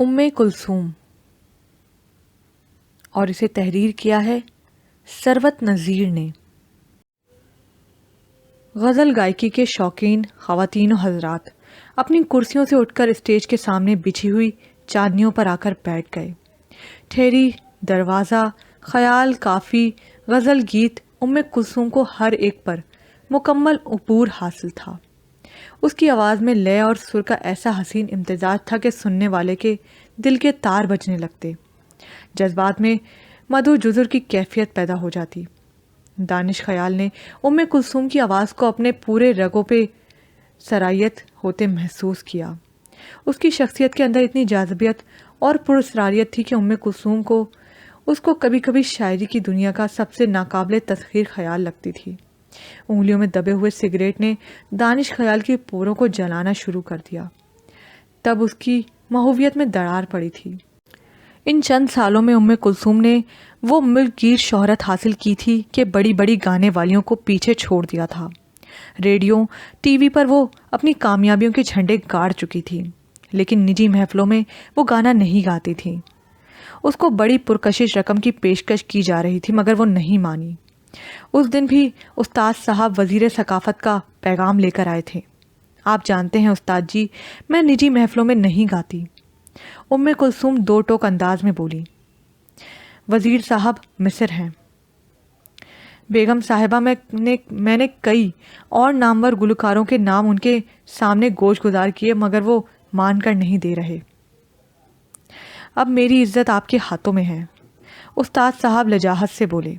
ام کلثوم، اور اسے تحریر کیا ہے ثروت نذیر نے۔ غزل گائکی کے شوقین خواتین و حضرات اپنی کرسیوں سے اٹھ کر اسٹیج کے سامنے بچھی ہوئی چادنیوں پر آ کر بیٹھ گئے۔ ٹھہری، دروازہ، خیال، کافی، غزل گیت، ام کلثوم کو ہر ایک پر مکمل عبور حاصل تھا۔ اس کی آواز میں لے اور سر کا ایسا حسین امتزاج تھا کہ سننے والے کے دل کے تار بجنے لگتے، جذبات میں مد و جزر کی کیفیت پیدا ہو جاتی۔ دانش خیال نے ام کلثوم کی آواز کو اپنے پورے رگوں پہ سرایت ہوتے محسوس کیا۔ اس کی شخصیت کے اندر اتنی جاذبیت اور پراسراریت تھی کہ ام کلثوم کو اس کو کبھی کبھی شاعری کی دنیا کا سب سے ناقابل تسخیر خیال لگتی تھی۔ انگلیوں میں دبے ہوئے سگریٹ نے دانش خیال کی پوروں کو جلانا شروع کر دیا۔ تب اس کی محویت میں دراڑ پڑی تھی۔ ان چند سالوں میں ام کلثوم نے وہ ملک گیر شہرت حاصل کی تھی کہ بڑی بڑی گانے والیوں کو پیچھے چھوڑ دیا تھا۔ ریڈیو، ٹی وی پر وہ اپنی کامیابیوں کے جھنڈے گاڑ چکی تھی، لیکن نجی محفلوں میں وہ گانا نہیں گاتی تھی۔ اس کو بڑی پرکشش رقم کی پیشکش کی جا رہی تھی مگر وہ نہیں مانی۔ اس دن بھی استاد صاحب وزیر ثقافت کا پیغام لے کر آئے تھے۔ آپ جانتے ہیں استاد جی، میں نجی محفلوں میں نہیں گاتی۔ ام کلثوم دو ٹوک انداز میں بولی۔ وزیر صاحب مصر ہیں۔ بیگم صاحبہ، میں نے کئی اور نامور گلوکاروں کے نام ان کے سامنے گوش گزار کیے مگر وہ مان کر نہیں دے رہے۔ اب میری عزت آپ کے ہاتھوں میں ہے، استاد صاحب لجاجت سے بولے۔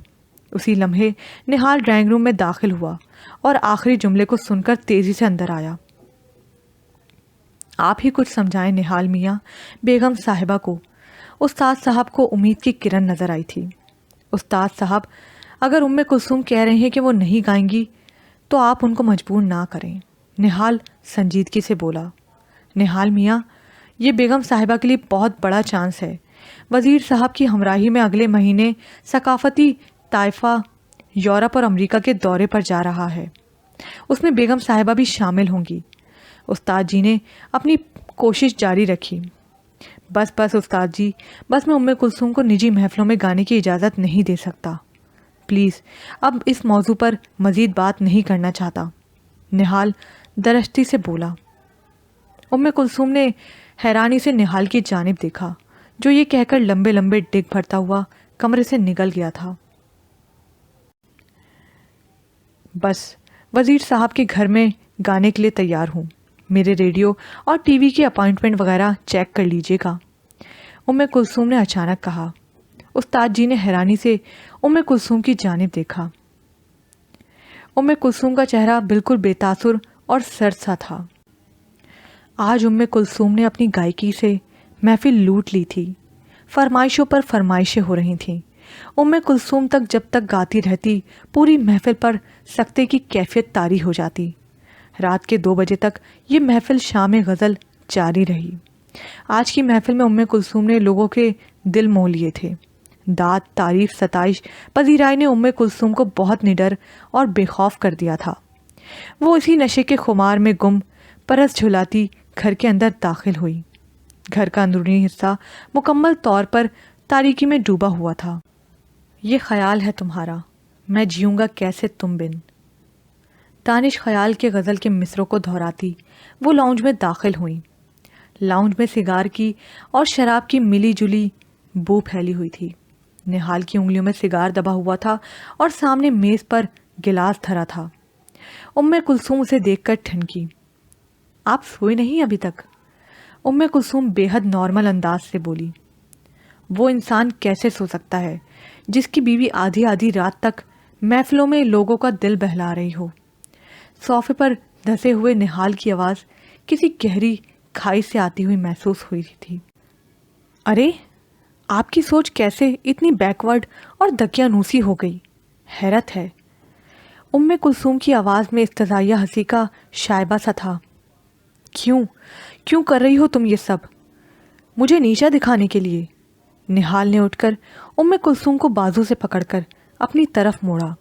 اسی لمحے نہال ڈرائنگ روم میں داخل ہوا اور آخری جملے کو سن کر تیزی سے اندر آیا۔ آپ ہی کچھ سمجھائیں نہال میاں، بیگم صاحبہ کو۔ استاد صاحب کو امید کی کرن نظر آئی تھی۔ استاد صاحب، اگر ام کلثوم کہہ رہے ہیں کہ وہ نہیں گائیں گی تو آپ ان کو مجبور نہ کریں، نہال سنجیدگی سے بولا۔ نہال میاں، یہ بیگم صاحبہ کے لیے بہت بڑا چانس ہے۔ وزیر صاحب کی ہمراہی میں اگلے مہینے ثقافتی طائفہ یورپ اور امریکہ کے دورے پر جا رہا ہے، اس میں بیگم صاحبہ بھی شامل ہوں گی۔ استاد جی نے اپنی کوشش جاری رکھی۔ بس استاد جی، بس میں ام کلثوم کو نجی محفلوں میں گانے کی اجازت نہیں دے سکتا، پلیز اب اس موضوع پر مزید بات نہیں کرنا چاہتا، نہال درشتی سے بولا۔ ام کلثوم نے حیرانی سے نہال کی جانب دیکھا جو یہ کہہ کر لمبے لمبے ڈگ بھرتا ہوا کمرے سے نکل گیا تھا۔ بس وزیر صاحب کے گھر میں گانے کے لیے تیار ہوں، میرے ریڈیو اور ٹی وی کی اپائنٹمنٹ وغیرہ چیک کر لیجیے گا، ام کلثوم نے اچانک کہا۔ استاد جی نے حیرانی سے ام کلثوم کی جانب دیکھا۔ ام کلثوم کا چہرہ بالکل بے تاثر اور سرد سا تھا۔ آج ام کلثوم نے اپنی گائیکی سے محفل لوٹ لی تھی۔ فرمائشوں پر فرمائشیں ہو رہی تھیں۔ ام کلثوم تک جب تک گاتی رہتی پوری محفل پر سکتے کی کیفیت طاری ہو جاتی۔ رات کے 2 بجے تک یہ محفل شام غزل جاری رہی۔ آج کی محفل میں ام کلثوم نے لوگوں کے دل موہ لیے تھے۔ داد، تعریف، ستائش پذیرائی نے ام کلثوم کو بہت نڈر اور بے خوف کر دیا تھا۔ وہ اسی نشے کے خمار میں گم پرس جھلاتی گھر کے اندر داخل ہوئی۔ گھر کا اندرونی حصہ مکمل طور پر تاریکی میں ڈوبا ہوا تھا۔ یہ خیال ہے تمہارا، میں جیوں گا کیسے تم بن۔ دانش خیال کے غزل کے مصروں کو دہراتی وہ لاؤنج میں داخل ہوئیں۔ لاؤنج میں سگار کی اور شراب کی ملی جلی بو پھیلی ہوئی تھی۔ نہال کی انگلیوں میں سگار دبا ہوا تھا اور سامنے میز پر گلاس دھرا تھا۔ ام کلثوم اسے دیکھ کر ٹھنکی۔ آپ سوئے نہیں ابھی تک؟ ام کلثوم بے حد نارمل انداز سے بولی۔ وہ انسان کیسے سو سکتا ہے جس کی بیوی آدھی آدھی رات تک محفلوں میں لوگوں کا دل بہلا رہی ہو؟ صوفے پر دھسے ہوئے نہال کی آواز کسی گہری کھائی سے آتی ہوئی محسوس ہوئی تھی۔ ارے آپ کی سوچ کیسے اتنی بیکورڈ اور دقیانوسی ہو گئی؟ حیرت ہے۔ ام کلثوم کی آواز میں استزائیہ ہنسی کا شائبہ سا تھا۔ کیوں کر رہی ہو تم یہ سب؟ مجھے نیچا دکھانے کے لیے؟ نہال نے اٹھ کر ام کلثوم کو بازو سے پکڑ کر اپنی طرف موڑا۔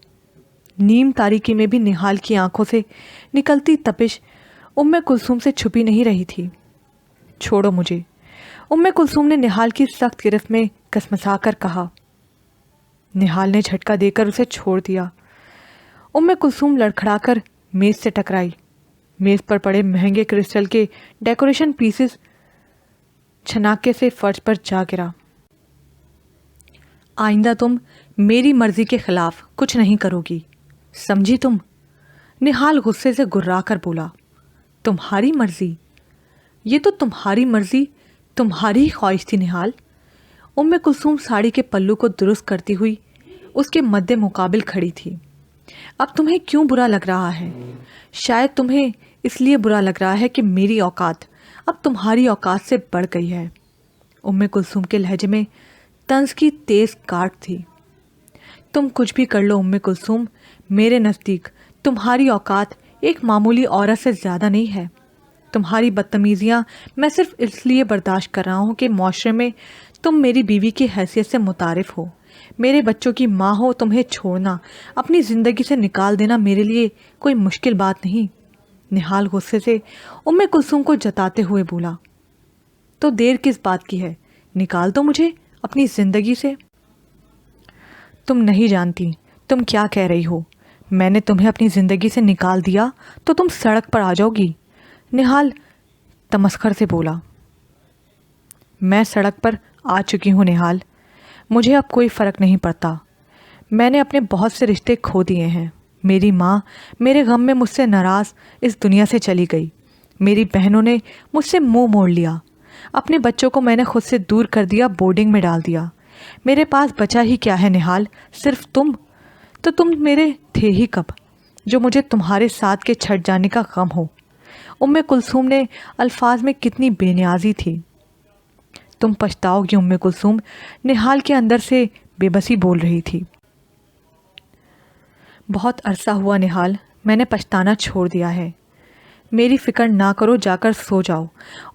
نیم تاریکی میں بھی نہال کی آنکھوں سے نکلتی تپش ام کلثوم سے چھپی نہیں رہی تھی۔ چھوڑو مجھے۔ کلثوم نے نہال کی سخت گرفت میں کسمسا کر کہا۔ نہال نے جھٹکا دے کر اسے چھوڑ دیا۔ کلثوم لڑکھڑا کر میز سے ٹکرائی۔ میز پر پڑے مہنگے کرسٹل کے ڈیکوریشن پیسز چھناکے سے فرش پر جا گرا۔ آئندہ تم میری مرضی کے خلاف کچھ نہیں کرو گی، سمجھی تم؟ نہال غصے سے گرا کر بولا۔ تمہاری مرضی؟ یہ تو تمہاری مرضی، تمہاری ہی خواہش تھی نہال۔ کلثوم ساڑی کے پلو کو درست کرتی ہوئی اس کے مد مقابل کھڑی تھی۔ اب تمہیں کیوں برا لگ رہا ہے؟ شاید تمہیں اس لیے برا لگ رہا ہے کہ میری اوقات اب تمہاری اوقات سے بڑھ گئی ہے۔ کلثوم کے لہجے میں طنز کی تیز کاٹ تھی۔ تم کچھ بھی کر لو کلثوم، میرے نزدیک تمہاری اوقات ایک معمولی عورت سے زیادہ نہیں ہے۔ تمہاری بدتمیزیاں میں صرف اس لیے برداشت کر رہا ہوں کہ معاشرے میں تم میری بیوی کی حیثیت سے متعارف ہو، میرے بچوں کی ماں ہو۔ تمہیں چھوڑنا، اپنی زندگی سے نکال دینا میرے لیے کوئی مشکل بات نہیں۔ نہال غصے سے کلثوم کو جتاتے ہوئے بولا۔ تو دیر کس بات کی ہے؟ نکال دو مجھے اپنی زندگی سے۔ تم نہیں جانتی تم کیا کہہ رہی ہو۔ میں نے تمہیں اپنی زندگی سے نکال دیا تو تم سڑک پر آ جاؤ گی، نہال تمسخر سے بولا۔ میں سڑک پر آ چکی ہوں نہال، مجھے اب کوئی فرق نہیں پڑتا۔ میں نے اپنے بہت سے رشتے کھو دیے ہیں۔ میری ماں میرے غم میں مجھ سے ناراض اس دنیا سے چلی گئی۔ میری بہنوں نے مجھ سے منہ موڑ لیا۔ اپنے بچوں کو میں نے خود سے دور کر دیا، بورڈنگ میں ڈال دیا۔ میرے پاس بچا ہی کیا ہے نہال؟ صرف تم۔ تو تم میرے تھے ہی کب جو مجھے تمہارے ساتھ کے چھٹ جانے کا غم ہو؟ کلثوم نے الفاظ میں کتنی بے نیازی تھی۔ تم پچھتاؤ گی کلثوم، نہال کے اندر سے بے بسی بول رہی تھی۔ بہت عرصہ ہوا نہال، میں نے پچھتانا چھوڑ دیا ہے۔ میری فکر نہ کرو، جا کر سو جاؤ،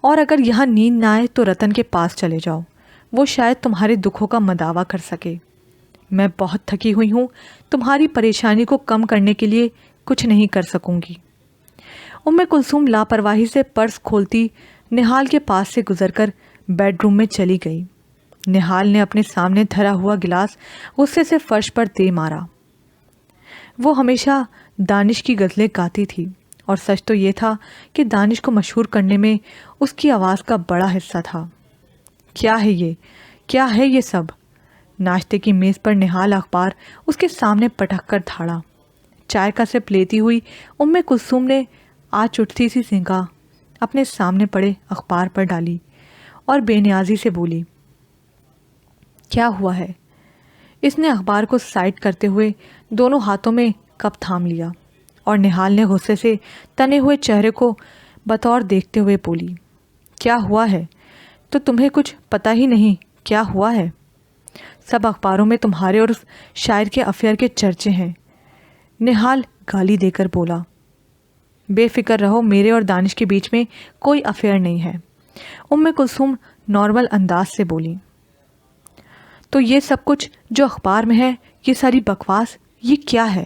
اور اگر یہاں نیند نہ آئے تو رتن کے پاس چلے جاؤ، وہ شاید تمہارے دکھوں کا مداوع کر سکے۔ میں بہت تھکی ہوئی ہوں، تمہاری پریشانی کو کم کرنے کے لیے کچھ نہیں کر سکوں گی۔ کلثوم لاپرواہی سے پرس کھولتی نہال کے پاس سے گزر کر بیڈ روم میں چلی گئی۔ نہال نے اپنے سامنے دھرا ہوا گلاس غصے سے فرش پر دے مارا۔ وہ ہمیشہ دانش کی غزلیں گاتی تھی، اور سچ تو یہ تھا کہ دانش کو مشہور کرنے میں اس کی آواز کا بڑا حصہ تھا۔ کیا ہے یہ؟ کیا ہے یہ سب؟ ناشتے کی میز پر نہال اخبار اس کے سامنے پٹک کر دھاڑا۔ چائے کا سپ لیتی ہوئی کلثوم نے آج اٹھتی سی نگاہ اپنے سامنے پڑے اخبار پر ڈالی اور بے نیازی سے بولی، کیا ہوا ہے؟ اس نے اخبار کو سائڈ کرتے ہوئے دونوں ہاتھوں میں کپ تھام لیا، اور نہال نے غصے سے تنے ہوئے چہرے کو بطور دیکھتے ہوئے بولی، کیا ہوا ہے؟ تو تمہیں کچھ پتہ ہی نہیں کیا ہوا ہے؟ سب اخباروں میں تمہارے اور اس شاعر کے افیئر کے چرچے ہیں۔ نہال گالی دے کر بولا۔ بے فکر رہو، میرے اور دانش کے بیچ میں کوئی افیئر نہیں ہے، کلثوم نارمل انداز سے بولی۔ تو یہ سب کچھ جو اخبار میں ہے، یہ ساری بکواس، یہ کیا ہے؟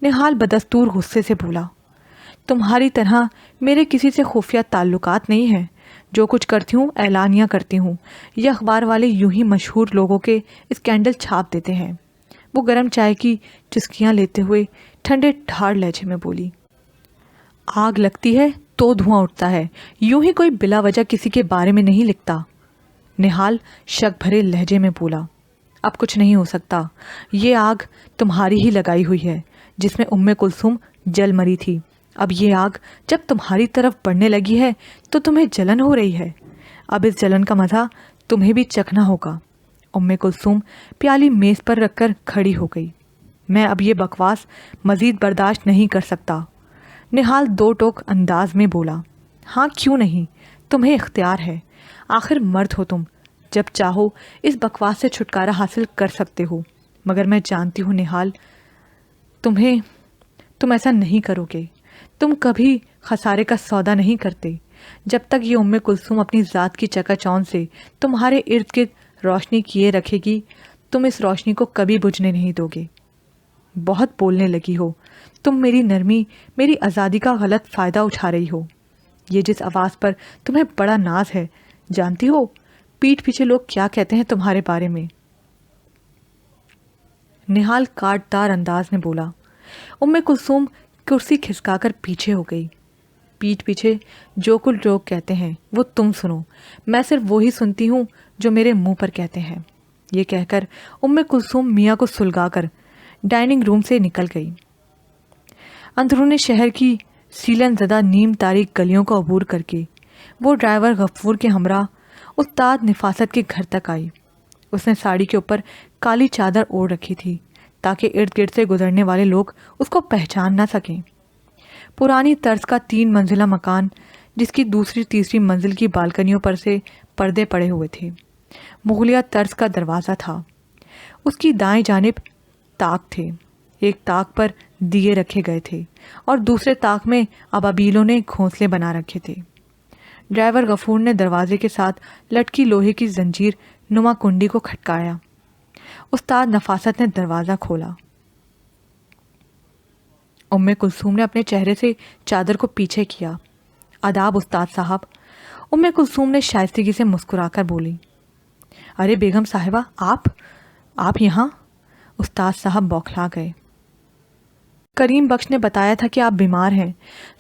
نہال بدستور غصے سے بولا۔ تمہاری طرح میرے کسی سے خفیہ تعلقات نہیں ہیں۔ جو کچھ کرتی ہوں اعلانیہ کرتی ہوں۔ یہ اخبار والے یوں ہی مشہور لوگوں کے اسکینڈل چھاپ دیتے ہیں۔ وہ گرم چائے کی چسکیاں لیتے ہوئے ٹھنڈے ٹھاڑ لہجے میں بولی۔ آگ لگتی ہے تو دھواں اٹھتا ہے، یوں ہی کوئی بلا وجہ کسی کے بارے میں نہیں لکھتا۔ نہال شک بھرے لہجے میں بولا۔ اب کچھ نہیں ہو سکتا، یہ آگ تمہاری ہی لگائی ہوئی ہے جس میں کلثوم جل مری تھی۔ اب یہ آگ جب تمہاری طرف بڑھنے لگی ہے تو تمہیں جلن ہو رہی ہے۔ اب اس جلن کا مزہ تمہیں بھی چکھنا ہوگا۔ کلثوم پیالی میز پر رکھ کر کھڑی ہو گئی۔ میں اب یہ بکواس مزید برداشت نہیں کر سکتا، نہال دو ٹوک انداز میں بولا۔ ہاں کیوں نہیں، تمہیں اختیار ہے، آخر مرد ہو تم، جب چاہو اس بکواس سے چھٹکارا حاصل کر سکتے ہو۔ مگر میں جانتی ہوں نہال، تم ایسا نہیں کرو گے، تم کبھی خسارے کا سودا نہیں کرتے۔ جب تک یہ کلثوم اپنی ذات کی چکا چوند سے تمہارے ارد گرد روشنی کیے رکھے گی، تم اس روشنی کو کبھی بجھنے نہیں دو گے۔ بہت بولنے لگی ہو تم، میری نرمی، میری آزادی کا غلط فائدہ اٹھا رہی ہو۔ یہ جس آواز پر تمہیں بڑا ناز ہے، جانتی ہو پیٹھ پیچھے لوگ کیا کہتے ہیں تمہارے بارے میں؟ نہال کاٹدار انداز میں بولا۔ کلثوم کرسی کھسکا کر پیچھے ہو گئی۔ پیٹھ پیچھے جو کچھ لوگ کہتے ہیں وہ تم سنو، میں صرف وہی سنتی ہوں جو میرے منہ پر کہتے ہیں۔ یہ کہہ کر کلثوم میاں کو سلگا کر ڈائننگ روم سے نکل گئی۔ اندرون شہر کی سیلن زدہ نیم تاریک گلیوں کو عبور کر کے وہ ڈرائیور غفور کے ہمراہ استاد نفاست کے گھر تک آئی۔ اس نے ساڑی کے اوپر کالی چادر اوڑھ رکھی تھی تاکہ ارد گرد سے گزرنے والے لوگ اس کو پہچان نہ سکیں۔ پرانی طرز کا 3 منزلہ مکان جس کی دوسری تیسری منزل کی بالکنیوں پر سے پردے پڑے ہوئے تھے، مغلیہ طرز کا دروازہ تھا۔ اس کی دائیں جانب طاق تھے، ایک طاق پر دیے رکھے گئے تھے اور دوسرے طاق میں ابابیلوں نے گھونسلے بنا رکھے تھے۔ ڈرائیور غفور نے دروازے کے ساتھ لٹکی لوہے کی زنجیر نما کنڈی کو کھٹکایا۔ استاد نفاست نے دروازہ کھولا۔ کلثوم نے اپنے چہرے سے چادر کو پیچھے کیا۔ آداب استاد صاحب۔ کلثوم نے شائستگی سے مسکرا کر بولی۔ ارے بیگم صاحبہ، آپ یہاں؟ استاد صاحب بوکھلا گئے۔ کریم بخش نے بتایا تھا کہ آپ بیمار ہیں،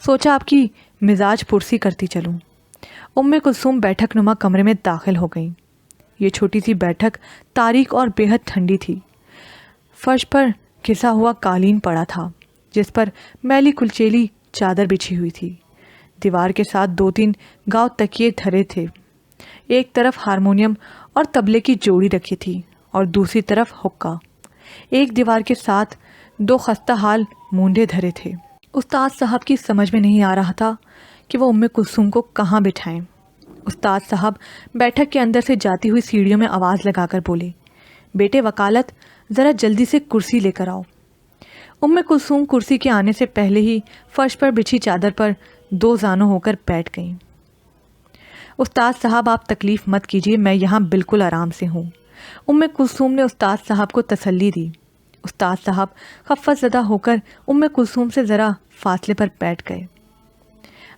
سوچا آپ کی مزاج پرسی کرتی چلوں۔ کلثوم بیٹھک نما کمرے میں داخل ہو گئیں۔ یہ چھوٹی سی بیٹھک تاریک اور بے حد ٹھنڈی تھی۔ فرش پر گھسا ہوا قالین پڑا تھا جس پر میلی کلچیلی چادر بچھی ہوئی تھی۔ دیوار کے ساتھ 2-3 گاؤ تکیے دھرے تھے۔ ایک طرف ہارمونیم اور طبلے کی جوڑی رکھی تھی اور دوسری طرف حقہ۔ ایک دیوار کے ساتھ 2 خستہ حال مونڈے دھرے تھے۔ استاد صاحب کی سمجھ میں نہیں آ رہا تھا کہ وہ کلثوم کو کہاں بٹھائیں۔ استاد صاحب بیٹھک کے اندر سے جاتی ہوئی سیڑھیوں میں آواز لگا کر بولے، بیٹے وکالت، ذرا جلدی سے کرسی لے کر آؤ۔ کلثوم کرسی کے آنے سے پہلے ہی فرش پر بچھی چادر پر 2 زانوں ہو کر بیٹھ گئیں۔ استاد صاحب آپ تکلیف مت کیجیے، میں یہاں بالکل آرام سے ہوں۔ کلثوم نے استاد صاحب کو تسلی دی۔ استاد صاحب خفت زدہ ہو کر کلثوم سے ذرا فاصلے پر بیٹھ گئے۔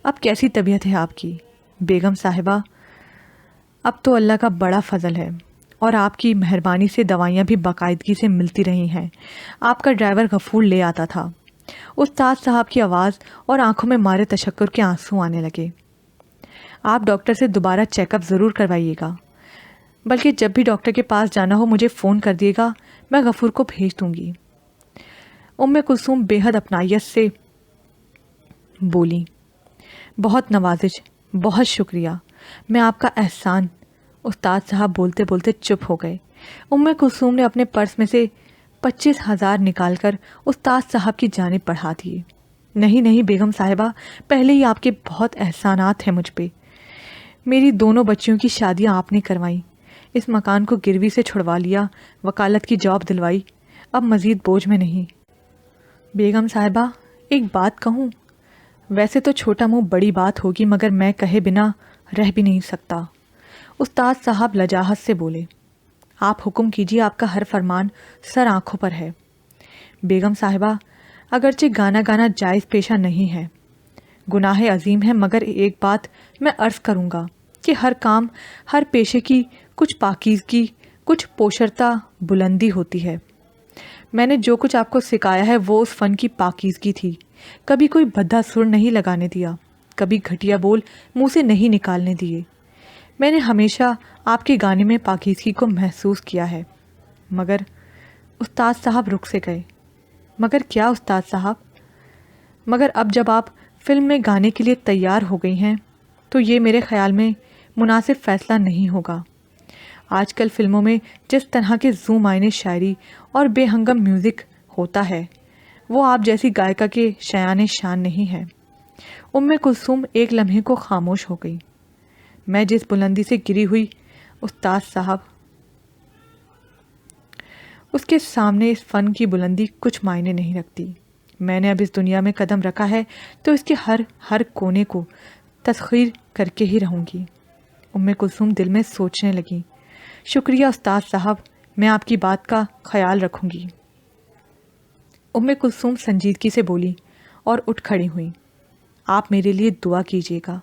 اب کیسی طبیعت ہے آپ کی بیگم صاحبہ؟ اب تو اللہ کا بڑا فضل ہے اور آپ کی مہربانی سے دوائیاں بھی باقاعدگی سے ملتی رہی ہیں۔ آپ کا ڈرائیور غفور لے آتا تھا۔ استاد صاحب کی آواز اور آنکھوں میں مارے تشکر کے آنسو آنے لگے۔ آپ ڈاکٹر سے دوبارہ چیک اپ ضرور کروائیے گا، بلکہ جب بھی ڈاکٹر کے پاس جانا ہو مجھے فون کر دیے گا، میں غفور کو بھیج دوں گی۔ کلثوم بے حد اپنائیت سے بولی، بہت نوازش، بہت شکریہ، میں آپ کا احسان۔ استاد صاحب بولتے بولتے چپ ہو گئے۔ کلثوم نے اپنے پرس میں سے 25,000 نکال کر استاد صاحب کی جانب بڑھا دیے۔ نہیں بیگم صاحبہ، پہلے ہی آپ کے بہت احسانات ہیں مجھ پہ۔ میری دونوں بچیوں کی شادیاں آپ نے کروائیں، اس مکان کو گروی سے چھڑوا لیا، وکالت کی جاب دلوائی، اب مزید بوجھ میں نہیں۔ بیگم صاحبہ ایک بات کہوں؟ ویسے تو چھوٹا منہ بڑی بات ہوگی، مگر میں کہے بنا رہ بھی نہیں سکتا۔ استاد صاحب لجاجت سے بولے، آپ حکم کیجیے، آپ کا ہر فرمان سر آنکھوں پر ہے۔ بیگم صاحبہ اگرچہ گانا جائز پیشہ نہیں ہے، گناہ عظیم ہے، مگر ایک بات میں عرض کروں گا کہ ہر کام، ہر پیشے کی کچھ پاکیزگی، کچھ پوشرتا بلندی ہوتی ہے۔ میں نے جو کچھ آپ کو سکھایا ہے وہ اس فن کی پاکیزگی تھی۔ کبھی کوئی بھدا سر نہیں لگانے دیا، کبھی گھٹیا بول منہ سے نہیں نکالنے دیے۔ میں نے ہمیشہ آپ کے گانے میں پاکیزگی کو محسوس کیا ہے۔ مگر استاد صاحب رک سے گئے۔ مگر کیا استاد صاحب؟ مگر اب جب آپ فلم میں گانے کے لیے تیار ہو گئی ہیں تو یہ میرے خیال میں مناسب فیصلہ نہیں ہوگا۔ آج کل فلموں میں جس طرح کے زو معنی شاعری اور بے ہنگم میوزک ہوتا ہے وہ آپ جیسی گائکہ کے شایان شان نہیں ہے۔ کلثوم ایک لمحے کو خاموش ہو گئی۔ میں جس بلندی سے گری ہوئی استاد صاحب، اس کے سامنے اس فن کی بلندی کچھ معنی نہیں رکھتی۔ میں نے اب اس دنیا میں قدم رکھا ہے تو اس کے ہر کونے کو تسخیر کر کے ہی رہوں گی۔ کلثوم دل میں سوچنے لگی، شکریہ استاد صاحب، میں آپ کی بات کا خیال رکھوں گی۔ کلثوم سنجیدگی سے بولی اور اٹھ کھڑی ہوئی۔ آپ میرے لیے دعا کیجیے گا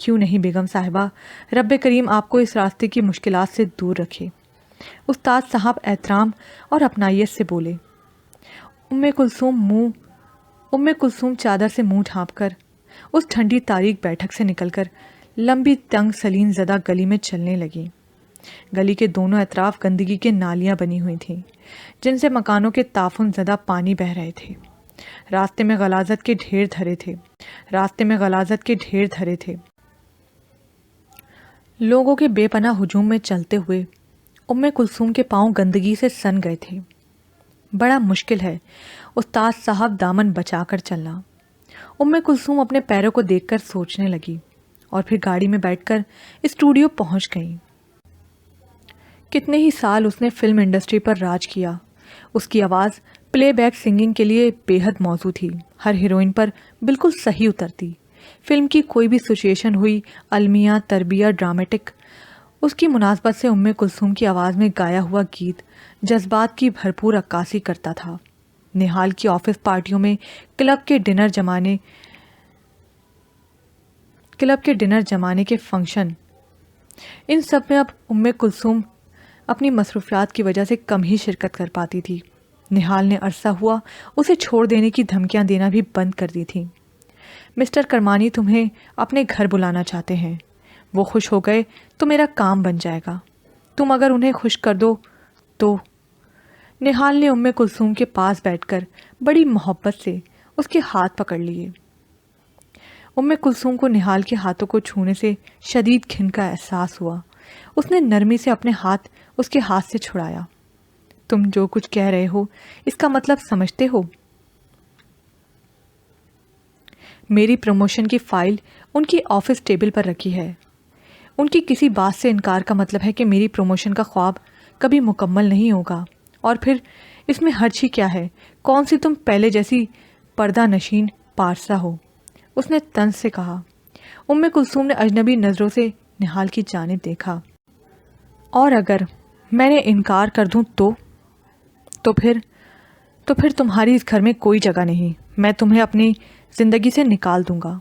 کیوں نہیں بیگم صاحبہ، رب کریم آپ کو اس راستے کی مشکلات سے دور رکھے، استاد صاحب احترام اور اپنائیت سے بولے۔ ام کلثوم چادر سے منہ ڈھانپ کر اس ٹھنڈی تاریک بیٹھک سے نکل کر لمبی تنگ سلین زدہ گلی میں چلنے لگی۔ گلی کے دونوں اطراف گندگی کے نالیاں بنی ہوئی تھیں جن سے مکانوں کے تعفن زدہ پانی بہہ رہے تھے۔ راستے میں غلاظت کے ڈھیر دھرے تھے۔ لوگوں کے بے پناہ ہجوم میں چلتے ہوئے ام کلثوم کے پاؤں گندگی سے سن گئے تھے۔ بڑا مشکل ہے استاد صاحب دامن بچا کر چلنا۔ ام کلثوم اپنے پیروں کو دیکھ کر سوچنے لگی اور پھر گاڑی میں بیٹھ کر اسٹوڈیو پہنچ گئی۔ کتنے ہی سال اس نے فلم انڈسٹری پر راج کیا۔ اس کی آواز پلے بیک سنگنگ کے لیے بے حد موزوں تھی، ہر ہیروئن پر بالکل صحیح اترتی۔ فلم کی کوئی بھی سچویشن ہوئی، المیہ، تربیہ، ڈرامیٹک، اس کی مناسبت سے ام کلثوم کی آواز میں گایا ہوا گیت جذبات کی بھرپور عکاسی کرتا تھا۔ نہال کی آفس پارٹیوں میں، کلب کے ڈنر جمانے کے فنکشن، ان سب میں اب ام کلثوم اپنی مصروفیات کی وجہ سے کم ہی شرکت کر پاتی تھی۔ نہال نے عرصہ ہوا اسے چھوڑ دینے کی دھمکیاں دینا بھی بند کر دی تھی۔ مسٹر کرمانی تمہیں اپنے گھر بلانا چاہتے ہیں، وہ خوش ہو گئے تو میرا کام بن جائے گا، تم اگر انہیں خوش کر دو تو۔ نہال نے ام کلثوم کے پاس بیٹھ کر بڑی محبت سے اس کے ہاتھ پکڑ لیے۔ ام کلثوم کو نہال کے ہاتھوں کو چھونے سے شدید گھن کا احساس ہوا۔ اس نے نرمی سے اپنے ہاتھ اس کے ہاتھ سے چھڑایا۔ تم جو کچھ کہہ رہے ہو اس کا مطلب سمجھتے ہو؟ میری پروموشن کی فائل ان کی آفس ٹیبل پر رکھی ہے۔ ان کی کسی بات سے انکار کا مطلب ہے کہ میری پروموشن کا خواب کبھی مکمل نہیں ہوگا۔ اور پھر اس میں حرج ہی کیا ہے؟ کون سی تم پہلے جیسی پردہ نشین پارسا ہو؟ اس نے طنز سے کہا۔ ام کلثوم نے اجنبی نظروں سے نہال کی جانب دیکھا۔ اور اگر میں نے انکار کر دوں تو پھر تمہاری اس گھر میں کوئی جگہ نہیں، میں تمہیں اپنی زندگی سے نکال دوں گا۔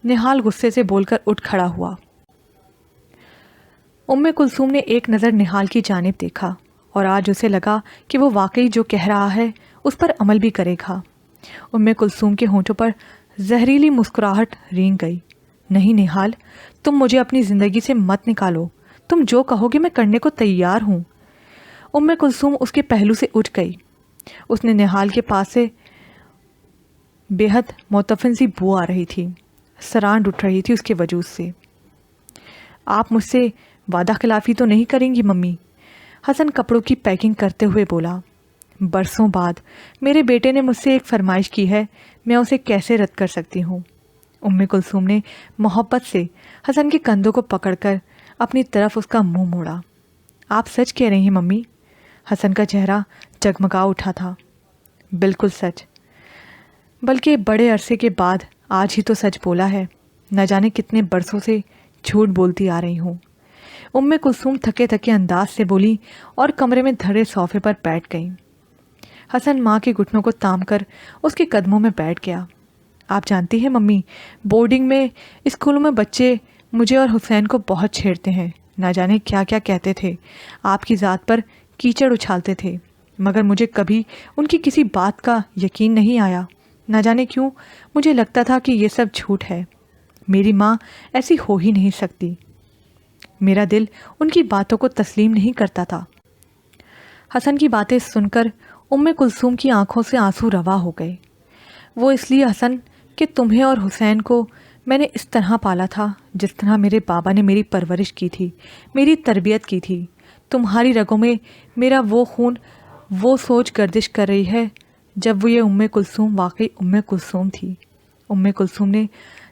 نہال غصے سے بول کر اٹھ کھڑا ہوا۔ ام کلثوم نے ایک نظر نہال کی جانب دیکھا اور آج اسے لگا کہ وہ واقعی جو کہہ رہا ہے اس پر عمل بھی کرے گا۔ ام کلثوم کے ہونٹوں پر زہریلی مسکراہٹ رینگ گئی۔ نہیں نہال، تم مجھے اپنی زندگی سے مت نکالو، تم جو کہو گے میں کرنے کو تیار ہوں۔ ام کلثوم اس کے پہلو سے اٹھ گئی۔ اس نے نہال کے پاس سے بے حد معتفن سی بو آ رہی تھی، سرانڈ اٹھ رہی تھی اس کے وجود سے۔ آپ مجھ سے وعدہ خلافی تو نہیں کریں گی ممی؟ حسن کپڑوں کی پیکنگ کرتے ہوئے بولا۔ برسوں بعد میرے بیٹے نے مجھ سے ایک فرمائش کی ہے، میں اسے کیسے رد کر سکتی ہوں؟ ام کلثوم نے محبت سے حسن کے کندھوں کو پکڑ کر اپنی طرف اس کا منہ موڑا۔ آپ سچ کہہ رہی ہیں ممی؟ حسن کا چہرہ جگمگا اٹھا تھا۔ بالکل سچ، بلکہ بڑے عرصے کے بعد آج ہی تو سچ بولا ہے، نہ جانے کتنے برسوں سے جھوٹ بولتی آ رہی ہوں۔ ام کلثوم تھکے تھکے انداز سے بولی اور کمرے میں دھرے صوفے پر بیٹھ گئی۔ حسن ماں کے گھٹنوں کو تام کر اس کے قدموں میں بیٹھ گیا۔ آپ جانتی ہیں ممی، بورڈنگ میں، اسکولوں میں بچے مجھے اور حسین کو بہت چھیڑتے ہیں، نہ جانے کیا کیا کہتے تھے، آپ کی ذات پر کیچڑ اچھالتے تھے، مگر مجھے کبھی ان کی کسی بات کا یقین نہیں آیا۔ نہ جانے کیوں مجھے لگتا تھا کہ یہ سب جھوٹ ہے، میری ماں ایسی ہو ہی نہیں سکتی۔ میرا دل ان کی باتوں کو تسلیم نہیں کرتا تھا۔ حسن کی باتیں سن کر ام کلثوم کی آنکھوں سے آنسو روا ہو گئے۔ وہ اس لیے حسن کہ تمہیں اور حسین کو میں نے اس طرح پالا تھا جس طرح میرے بابا نے میری پرورش کی تھی، میری تربیت کی تھی۔ تمہاری رگوں میں میرا وہ خون، وہ سوچ گردش کر رہی ہے جب وہ یہ ام کلثوم واقعی ام کلثوم تھی۔ ام کلثوم نے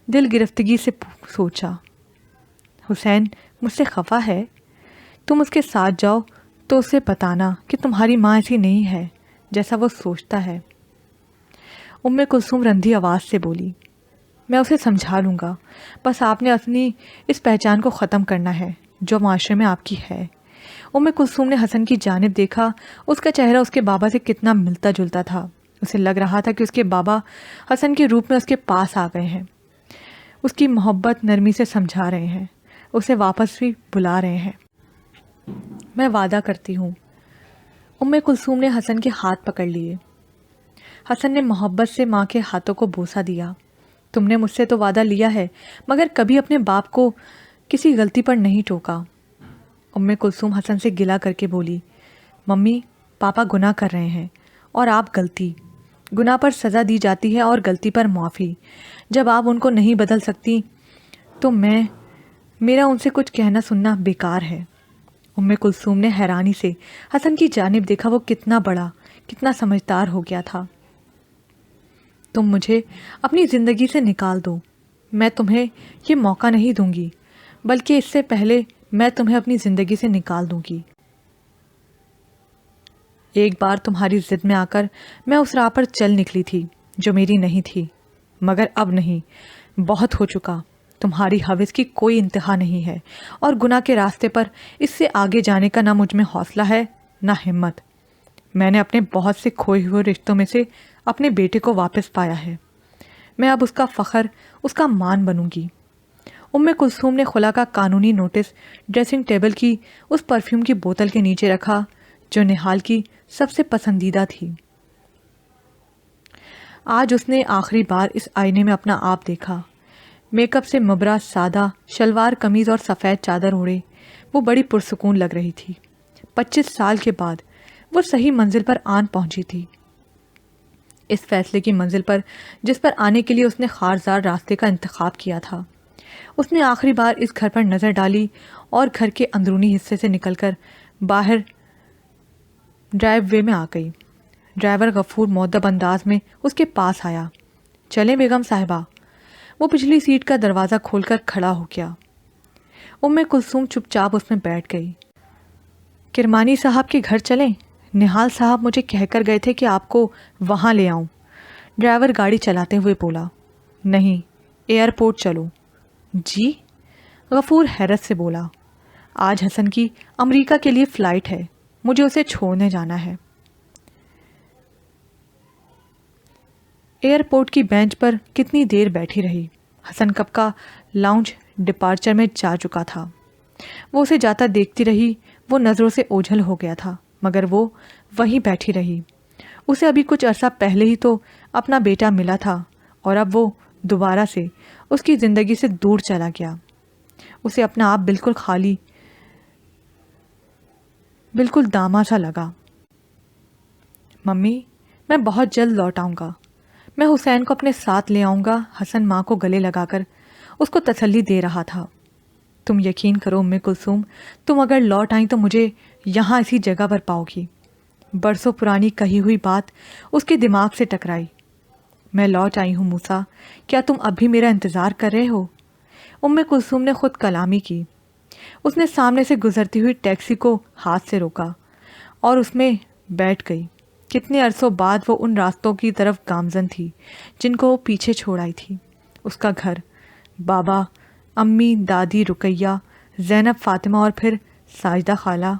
دل گرفتگی سے سوچا، حسین مجھ سے خفا ہے؟ تم اس کے ساتھ جاؤ تو اسے بتانا کہ تمہاری ماں ایسی نہیں ہے جیسا وہ سوچتا ہے۔ ام کلثوم رندھی آواز سے بولی، میں اسے سمجھا لوں گا، بس آپ نے اپنی اس پہچان کو ختم کرنا ہے جو معاشرے میں آپ کی ہے۔ ام کلثوم نے حسن کی جانب دیکھا، اس کا چہرہ اس کے بابا سے کتنا ملتا جلتا تھا۔ اسے لگ رہا تھا کہ اس کے بابا حسن کے روپ میں اس کے پاس آ گئے ہیں۔ اس کی محبت نرمی سے سمجھا رہے ہیں، اسے واپس بھی بلا رہے ہیں۔ میں وعدہ کرتی ہوں۔ کلثوم نے حسن کے ہاتھ پکڑ لیے۔ حسن نے محبت سے ماں کے ہاتھوں کو بوسہ دیا۔ تم نے مجھ سے تو وعدہ لیا ہے، مگر کبھی اپنے باپ کو کسی غلطی پر نہیں ٹوکا۔ کلثوم حسن سے گلا کر کے بولی، ممی، پاپا گناہ کر رہے ہیں اور آپ غلطی۔ گناہ پر سزا دی جاتی ہے اور غلطی پر معافی۔ جب آپ ان کو نہیں بدل سکتی تو میرا ان سے کچھ کہنا سننا بیکار ہے۔ کلثوم نے حیرانی سے حسن کی جانب دیکھا، وہ کتنا بڑا، کتنا سمجھدار ہو گیا تھا۔ تم مجھے اپنی زندگی سے نکال دو، میں تمہیں یہ موقع نہیں دوں گی، بلکہ اس سے پہلے میں تمہیں اپنی زندگی سے نکال دوں گی۔ ایک بار تمہاری ضد میں آ کر میں اس راہ پر چل نکلی تھی جو میری نہیں تھی، مگر اب نہیں، بہت ہو چکا۔ تمہاری ہوس کی کوئی انتہا نہیں ہے، اور گناہ کے راستے پر اس سے آگے جانے کا نہ مجھ میں حوصلہ ہے نہ ہمت۔ میں نے اپنے بہت سے کھوئے ہوئے رشتوں میں سے اپنے بیٹے کو واپس پایا ہے، میں اب اس کا فخر، اس کا مان بنوں گی۔ کلثوم نے خلا کا قانونی نوٹس ڈریسنگ ٹیبل کی اس پرفیوم کی بوتل کے نیچے رکھا جو نہال کی سب سے پسندیدہ تھی۔ آج اس نے آخری بار اس آئینے میں اپنا آپ دیکھا۔ میک اپ سے مبرا، سادہ شلوار قمیض اور سفید چادر اوڑھے وہ بڑی پرسکون لگ رہی تھی۔ 25 سال کے بعد وہ صحیح منزل پر آن پہنچی تھی، اس فیصلے کی منزل پر جس پر آنے کے لیے اس نے خارزار راستے کا انتخاب کیا تھا۔ اس نے آخری بار اس گھر پر نظر ڈالی اور گھر کے اندرونی حصے سے نکل کر باہر ڈرائیو وے میں آ گئی۔ ڈرائیور غفور مؤدب انداز میں اس کے پاس آیا۔ چلیں بیگم صاحبہ۔ وہ پچھلی سیٹ کا دروازہ کھول کر کھڑا ہو گیا۔ کلثوم چپ چاپ اس میں بیٹھ گئی۔ کرمانی صاحب کے گھر چلیں؟ نہال صاحب مجھے کہہ کر گئے تھے کہ آپ کو وہاں لے آؤں۔ ڈرائیور گاڑی چلاتے ہوئے بولا۔ نہیں، ایئرپورٹ چلو۔ جی؟ غفور حیرت سے بولا۔ آج حسن کی امریکہ کے لیے فلائٹ ہے، مجھے اسے چھوڑنے جانا ہے۔ ایئرپورٹ کی بینچ پر کتنی دیر بیٹھی رہی۔ حسن کب کا لاؤنج ڈپارچر میں جا چکا تھا۔ وہ اسے جاتا دیکھتی رہی، وہ نظروں سے اوجھل ہو گیا تھا، مگر وہ وہیں بیٹھی رہی۔ اسے ابھی کچھ عرصہ پہلے ہی تو اپنا بیٹا ملا تھا، اور اب وہ دوبارہ سے اس کی زندگی سے دور چلا گیا۔ اسے اپنا آپ بالکل خالی، بالکل داما سا لگا۔ ممی، میں بہت جلد لوٹ آؤں گا، میں حسین کو اپنے ساتھ لے آؤں گا۔ حسن ماں کو گلے لگا کر اس کو تسلی دے رہا تھا۔ تم یقین کرو کلثوم، تم اگر لوٹ آئیں تو مجھے یہاں اسی جگہ پر پاؤ گی۔ برسوں پرانی کہی ہوئی بات اس کے دماغ سے ٹکرائی۔ میں لوٹ آئی ہوں موسیٰ، کیا تم اب بھی میرا انتظار کر رہے ہو؟ کلثوم نے خود کلامی کی۔ اس نے سامنے سے گزرتی ہوئی ٹیکسی کو ہاتھ سے روکا اور اس میں بیٹھ گئی۔ کتنے عرصوں بعد وہ ان راستوں کی طرف گامزن تھی جن کو وہ پیچھے چھوڑ آئی تھی۔ اس کا گھر، بابا، امی، دادی، رقیہ، زینب، فاطمہ اور پھر ساجدہ خالہ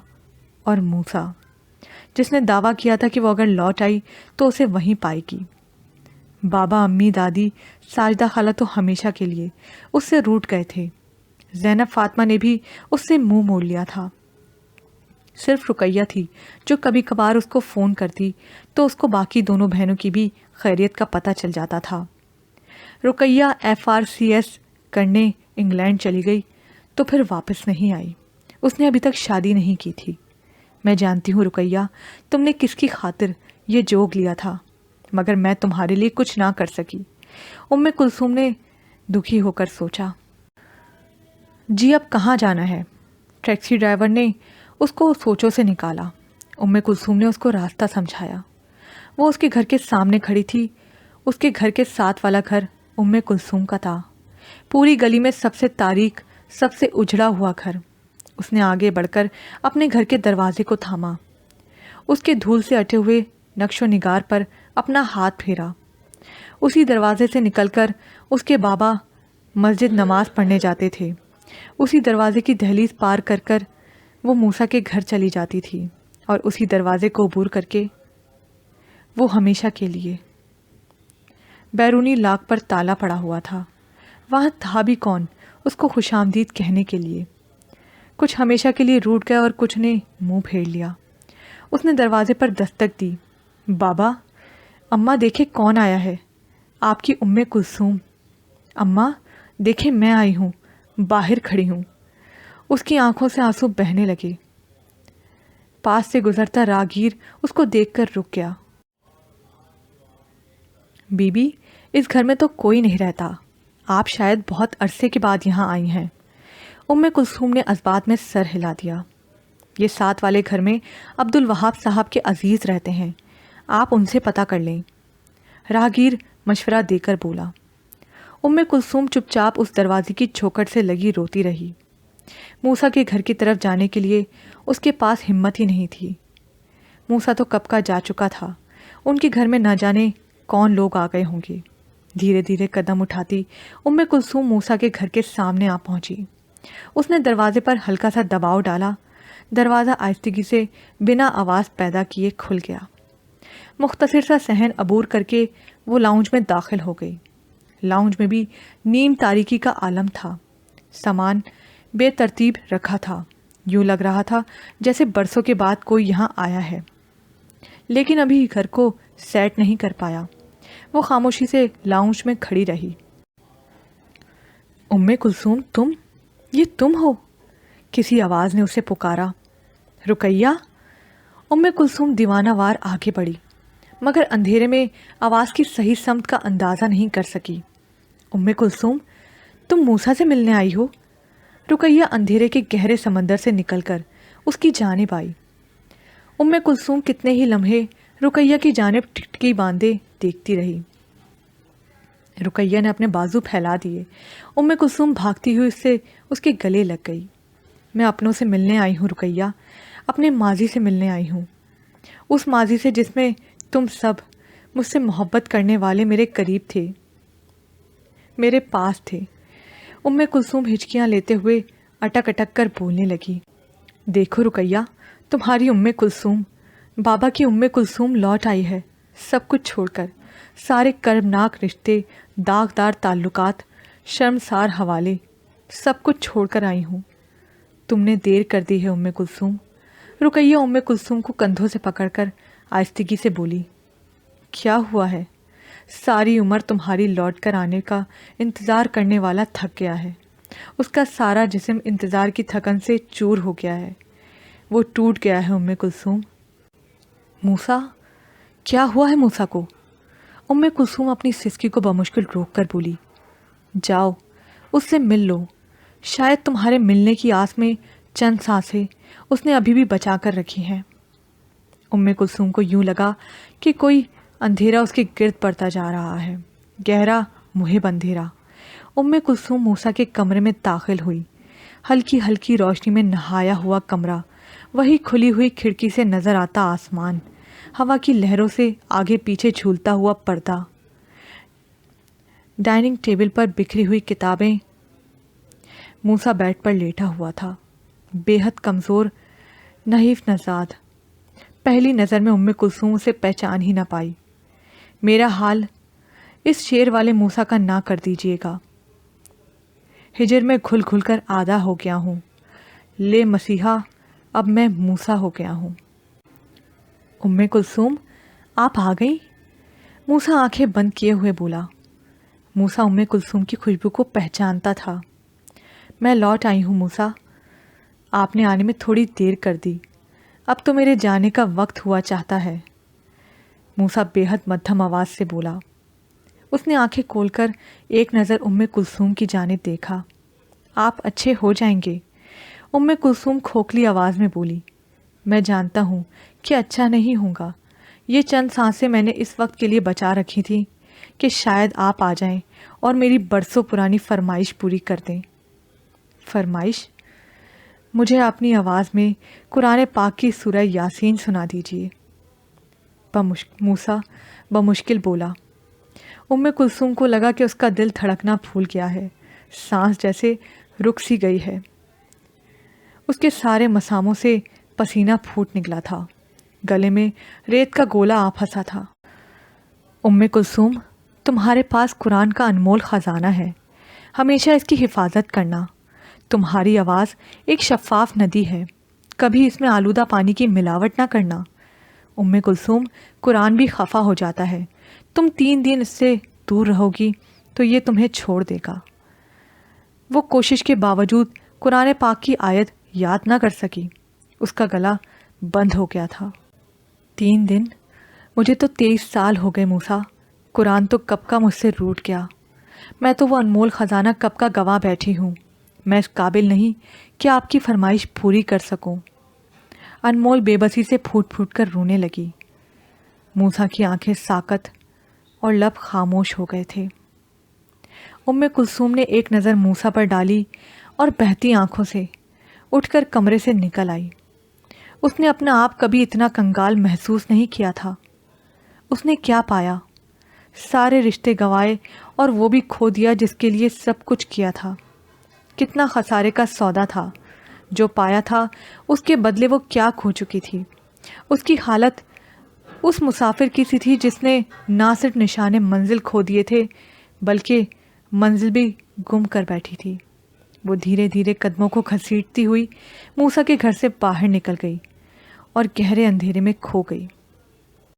اور موسیٰ، جس نے دعویٰ کیا تھا کہ وہ اگر لوٹ آئی تو اسے وہیں پائے گی۔ بابا، امی، دادی، ساجدہ خالہ تو ہمیشہ کے لیے اس سے روٹھ گئے تھے۔ زینب، فاطمہ نے بھی اس سے منہ موڑ لیا تھا۔ صرف رقیہ تھی جو کبھی کبھار اس کو فون کرتی تو اس کو باقی دونوں بہنوں کی بھی خیریت کا پتہ چل جاتا تھا۔ رقیہ FRCS کرنے انگلینڈ چلی گئی تو پھر واپس نہیں آئی۔ اس نے ابھی تک شادی نہیں کی تھی۔ میں جانتی ہوں رقیہ، تم نے کس کی خاطر یہ جوگ لیا تھا، مگر میں تمہارے لیے کچھ نہ کر سکی۔ کلثوم نے دکھی ہو کر سوچا۔ جی اب کہاں جانا ہے؟ ٹیکسی ڈرائیور نے اس کو سوچوں سے نکالا۔ کلثوم نے اس کو راستہ سمجھایا۔ وہ اس کے گھر کے سامنے کھڑی تھی۔ اس کے گھر کے ساتھ والا گھر کلثوم کا تھا، پوری گلی میں سب سے تاریک، سب سے اجڑا ہوا گھر۔ اس نے آگے بڑھ کر اپنے گھر کے دروازے کو تھاما، اس کے دھول سے اٹے ہوئے نقش و نگار پر اپنا ہاتھ پھیرا۔ اسی دروازے سے نکل کر اس کے بابا مسجد نماز پڑھنے جاتے تھے۔ اسی دروازے کی دہلیز پار کر کر وہ موسیٰ کے گھر چلی جاتی تھی، اور اسی دروازے کو عبور کر کے وہ ہمیشہ کے لیے بیرونی لاک پر تالا پڑا ہوا تھا۔ وہاں تھا بھی کون اس کو خوش آمدید کہنے کے لیے؟ کچھ ہمیشہ کے لیے روٹھ گیا اور کچھ نے منہ پھیر لیا۔ اس نے دروازے پر دستک دی۔ بابا، اماں دیکھے کون آیا ہے؟ آپ کی ام کلثوم۔ اماں دیکھیں میں آئی ہوں، باہر کھڑی ہوں۔ اس کی آنکھوں سے آنسو بہنے لگے۔ پاس سے گزرتا راہگیر اس کو دیکھ کر رک گیا۔ بی بی، اس گھر میں تو کوئی نہیں رہتا، آپ شاید بہت عرصے کے بعد یہاں آئی ہیں۔ ام کلثوم نے اثبات میں سر ہلا دیا۔ یہ ساتھ والے گھر میں عبد الوہاب صاحب کے عزیز رہتے ہیں، آپ ان سے پتہ کر لیں۔ راہگیر مشورہ دے کر بولا۔ ام کلثوم چپ چاپ اس دروازے کی چوکھٹ سے لگی روتی رہی۔ موسیٰ کے گھر کی طرف جانے کے لیے اس کے پاس ہمت ہی نہیں تھی۔ موسیٰ تو کب کا جا چکا تھا، ان کے گھر میں نہ جانے کون لوگ آ گئے ہوں گے۔ دھیرے دھیرے قدم اٹھاتی ام کلثوم موسیٰ کے گھر کے سامنے آ پہنچی۔ اس نے دروازے پر ہلکا سا دباؤ ڈالا، دروازہ آہستگی سے بنا آواز پیدا کیے کھل گیا۔ مختصر سا صحن عبور کر کے وہ لاؤنج میں داخل ہو گئی۔ لاؤنج میں بھی نیم تاریکی کا عالم تھا، سامان بے ترتیب رکھا تھا، یوں لگ رہا تھا جیسے برسوں کے بعد کوئی یہاں آیا ہے، لیکن ابھی گھر کو سیٹ نہیں کر پایا۔ وہ خاموشی سے لاؤنج میں کھڑی رہی۔ ام کلثوم، یہ تم ہو؟ کسی آواز نے اسے پکارا۔ رقیہ؟ ام کلثوم دیوانہ وار آگے بڑھی، مگر اندھیرے میں آواز کی صحیح سمت کا اندازہ نہیں کر سکی۔ ام کلثوم، تم موسیٰ سے ملنے آئی ہو؟ رقیہ اندھیرے کے گہرے سمندر سے نکل کر اس کی جانب آئی۔ ام کلثوم کتنے ہی لمحے رقیہ کی جانب ٹکٹکی باندھے دیکھتی رہی۔ رقیہ نے اپنے بازو پھیلا دیے۔ ام کلثوم بھاگتی ہوئی اس کے گلے لگ گئی۔ میں اپنوں سے ملنے آئی ہوں رقیہ، اپنے ماضی سے ملنے آئی ہوں، اس ماضی سے جس میں تم سب مجھ سے محبت کرنے والے میرے قریب تھے، میرے پاس تھے۔ ام کلثوم ہچکیاں لیتے ہوئے اٹک اٹک کر بولنے لگی۔ دیکھو رقیہ، تمہاری ام کلثوم، بابا کی ام کلثوم لوٹ آئی ہے، سب کچھ چھوڑ کر، سارے کربناک رشتے، داغدار تعلقات، شرمسار حوالے، سب کچھ چھوڑ کر آئی ہوں۔ تم نے دیر کر دی ہے ام کلثوم۔ رقیہ ام کلثوم کو کندھوں سے پکڑ کر آہستگی سے بولی۔ کیا ہوا ہے؟ ساری عمر تمہاری لوٹ کر آنے کا انتظار کرنے والا تھک گیا ہے، اس کا سارا جسم انتظار کی تھکن سے چور ہو گیا ہے، وہ ٹوٹ گیا ہے ام کلثوم۔ موسیٰ؟ کیا ہوا ہے موسیٰ کو؟ ام کلثوم اپنی سسکی کو بمشکل روک کر بولی۔ جاؤ اس سے مل لو، شاید تمہارے ملنے کی آس میں چند سانسیں اس نے ابھی بھی بچا کر رکھی ہیں۔ ام کلثوم کو یوں لگا کہ کوئی اندھیرا اس کے گرد پڑتا جا رہا ہے، گہرا محب اندھیرا۔ ام کلثوم موسیٰ کے کمرے میں داخل ہوئی۔ ہلکی ہلکی روشنی میں نہایا ہوا کمرہ، وہی کھلی ہوئی کھڑکی سے نظر آتا آسمان، ہوا کی لہروں سے آگے پیچھے جھولتا ہوا پردہ، ڈائننگ ٹیبل پر بکھری ہوئی کتابیں۔ موسیٰ بیڈ پر لیٹا ہوا تھا، بے حد کمزور، نحیف نژاد۔ پہلی نظر میں ام کلثوم اسے پہچان ہی نہ پائی۔ میرا حال اس شیر والے موسیٰ کا نہ کر دیجیے گا، ہجر میں گھل گھل کر آدھا ہو گیا ہوں، لے مسیحا اب میں موسیٰ ہو گیا ہوں۔ ام کلثوم، آپ آ گئیں؟ موسیٰ آنکھیں بند کیے ہوئے بولا۔ موسیٰ ام کلثوم کی خوشبو کو پہچانتا تھا۔ میں لوٹ آئی ہوں موسیٰ، آپ نے آنے میں تھوڑی دیر کر دی، اب تو میرے جانے کا وقت ہوا چاہتا ہے، موسیٰ بے حد مدھم آواز سے بولا۔ اس نے آنکھیں کھول کر ایک نظر ام کلثوم کی جانب دیکھا۔ آپ اچھے ہو جائیں گے، ام کلثوم کھوکھلی آواز میں بولی۔ میں جانتا ہوں کہ اچھا نہیں ہوں گا، یہ چند سانسیں میں نے اس وقت کے لیے بچا رکھی تھیں کہ شاید آپ آ جائیں اور میری برسوں پرانی فرمائش پوری کر دیں۔ فرمائش؟ مجھے اپنی آواز میں قرآن پاک کی سورہ یاسین سنا دیجیے، موسیٰ بمشکل بولا۔ ام کلثوم کو لگا کہ اس کا دل دھڑکنا بھول گیا ہے، سانس جیسے رک سی گئی ہے۔ اس کے سارے مساموں سے پسینہ پھوٹ نکلا تھا، گلے میں ریت کا گولا آ پھنسا تھا۔ ام کلثوم، تمہارے پاس قرآن کا انمول خزانہ ہے، ہمیشہ اس کی حفاظت کرنا۔ تمہاری آواز ایک شفاف ندی ہے، کبھی اس میں آلودہ پانی کی ملاوٹ نہ کرنا۔ کلثوم، قرآن بھی خفا ہو جاتا ہے، تم 3 دن اس سے دور رہو گی تو یہ تمہیں چھوڑ دے گا۔ وہ کوشش کے باوجود قرآن پاک کی آیت یاد نہ کر سکی، اس کا گلا بند ہو گیا تھا۔ 3 دن؟ مجھے تو 23 سال ہو گئے موسیٰ، قرآن تو کب کا مجھ سے روٹ گیا، میں تو وہ انمول خزانہ کب کا گواہ بیٹھی ہوں، میں اس قابل نہیں کہ آپ کی فرمائش پوری کر سکوں۔ انمول بے بسی سے پھوٹ پھوٹ کر رونے لگی۔ موسیٰ کی آنکھیں ساکت اور لب خاموش ہو گئے تھے۔ کلثوم نے ایک نظر موسیٰ پر ڈالی اور بہتی آنکھوں سے اٹھ کر کمرے سے نکل آئی۔ اس نے اپنا آپ کبھی اتنا کنگال محسوس نہیں کیا تھا۔ اس نے کیا پایا؟ سارے رشتے گنوائے اور وہ بھی کھو دیا جس کے لیے سب کچھ کیا تھا۔ کتنا خسارے کا سودا تھا جو پایا تھا، اس کے بدلے وہ کیا کھو چکی تھی۔ اس کی حالت اس مسافر کی سی تھی جس نے نہ صرف نشانے منزل کھو دیے تھے بلکہ منزل بھی گم کر بیٹھی تھی۔ وہ دھیرے دھیرے قدموں کو گھسیٹتی ہوئی موسیٰ کے گھر سے باہر نکل گئی اور گہرے اندھیرے میں کھو گئی۔